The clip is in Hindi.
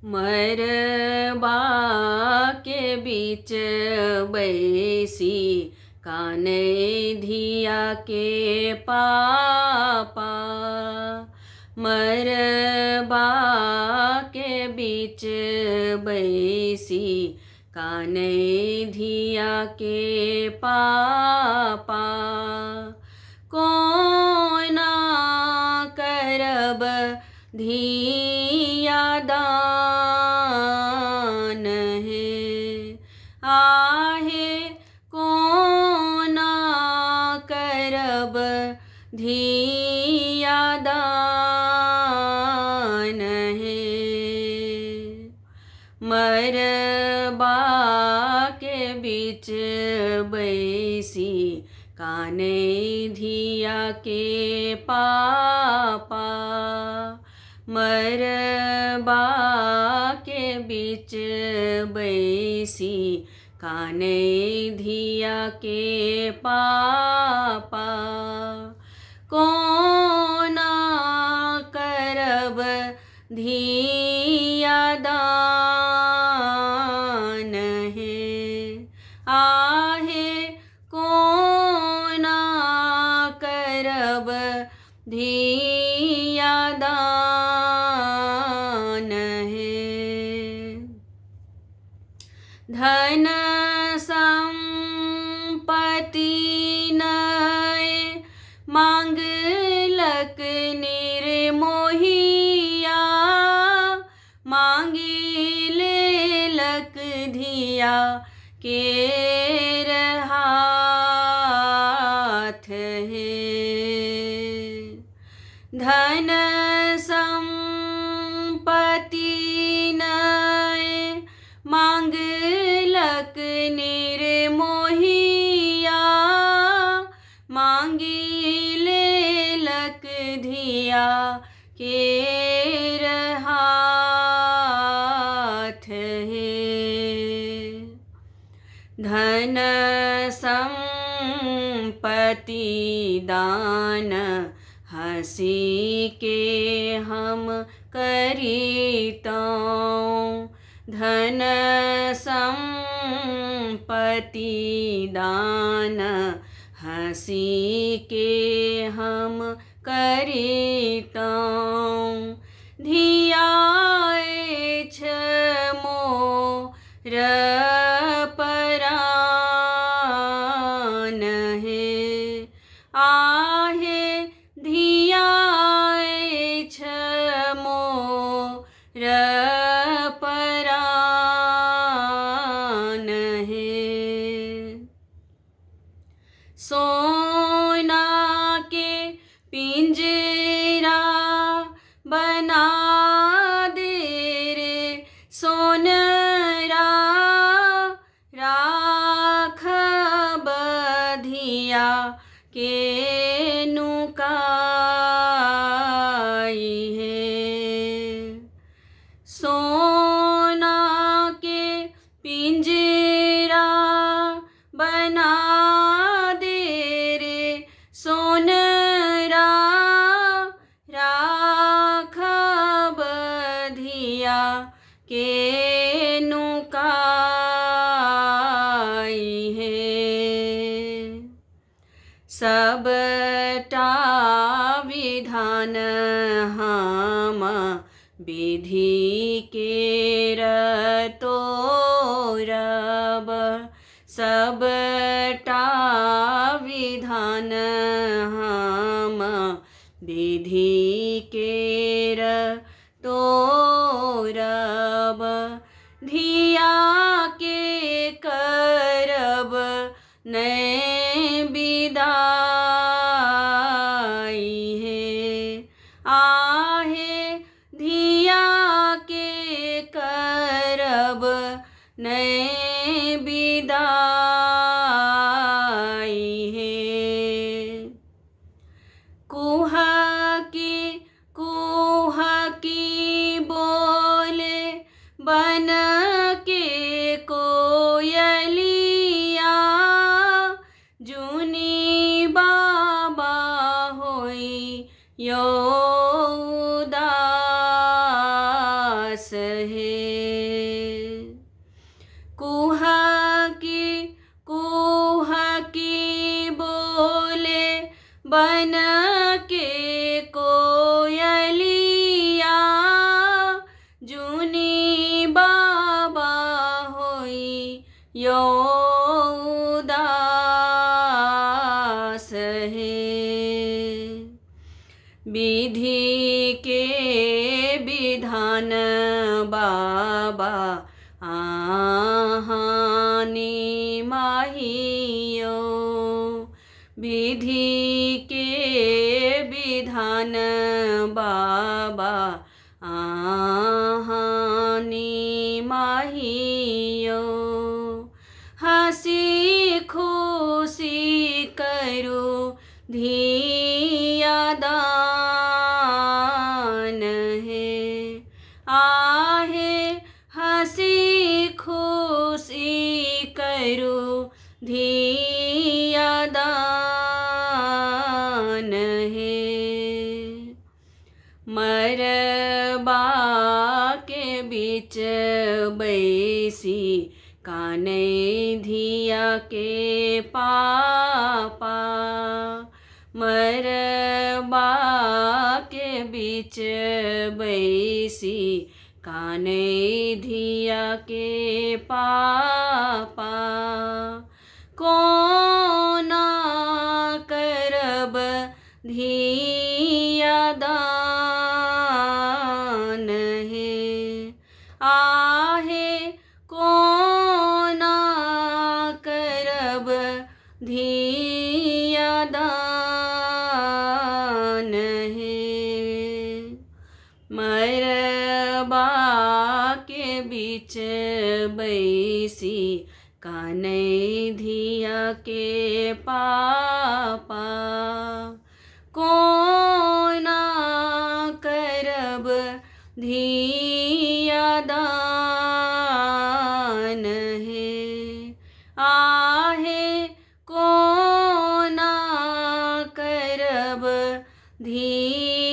मरबा के बीच बैसी कानई धिया के पापा। मरबा के बीच बैसी कानई धिया के पापा। कोना करब धिया दान है। आहे कोना करब धिया दान है। मरबा के बीच बैसी कानई धिया के पापा। मरबा के बीच बैसी कानई धिया के पापा। कोना करब धिया दान है। आहे कोना करब धिया दान है। धन संपत्ति नय मांगलक निर्मोहिया। मांगी लेलक धिया के हाथ है। धन संपत्ति नय मांगलक निर्मोहिया। मांगी लेलक धिया के हाथ है। धन संपत्ति दान हंसी के हम करीतौं। धन संपत्ति दान हंसी के हम करीतौं। धिया एछ मोर परान है। आहे धिया एछ मोर परान है। सोना के पिंजरा बना दे रे सोनरा। राखब धिया के नुकाई है। सोना के पिंजरा बना दे रे सोनरा। राखब धिया के नुकाई है। सबटा विधान हम विधि केर तोरब। सबटा विधान हम विधि केर तोरब। धिया के करब नै विदाई है। आहे धिया के करब नै विदाई है। कुहकी बोले बन के कोयलिया। जुनी बाबा होई यो उदास है। कुहकी बोले बन के कोयलिया, जुनी बाबा होई यो उदास है। विधि के विधान बाबा आहानी माहियो, विधि के विधान बाबा आहानी माहियो। हंसी खुशी करो धिया दान है। आहे हंसी खुशी करो धिया दान है। मरबा के बीच बैसी काने धिया के पापा, मरबा के बीच बैसी काने धिया के पापा। कोना करब धिया दान है। आहे कोना करब धिया दान है। मरबा के बीच बैसी काने धिया के पापा। कोना करब धिया दान है। आहे कोना करब धिया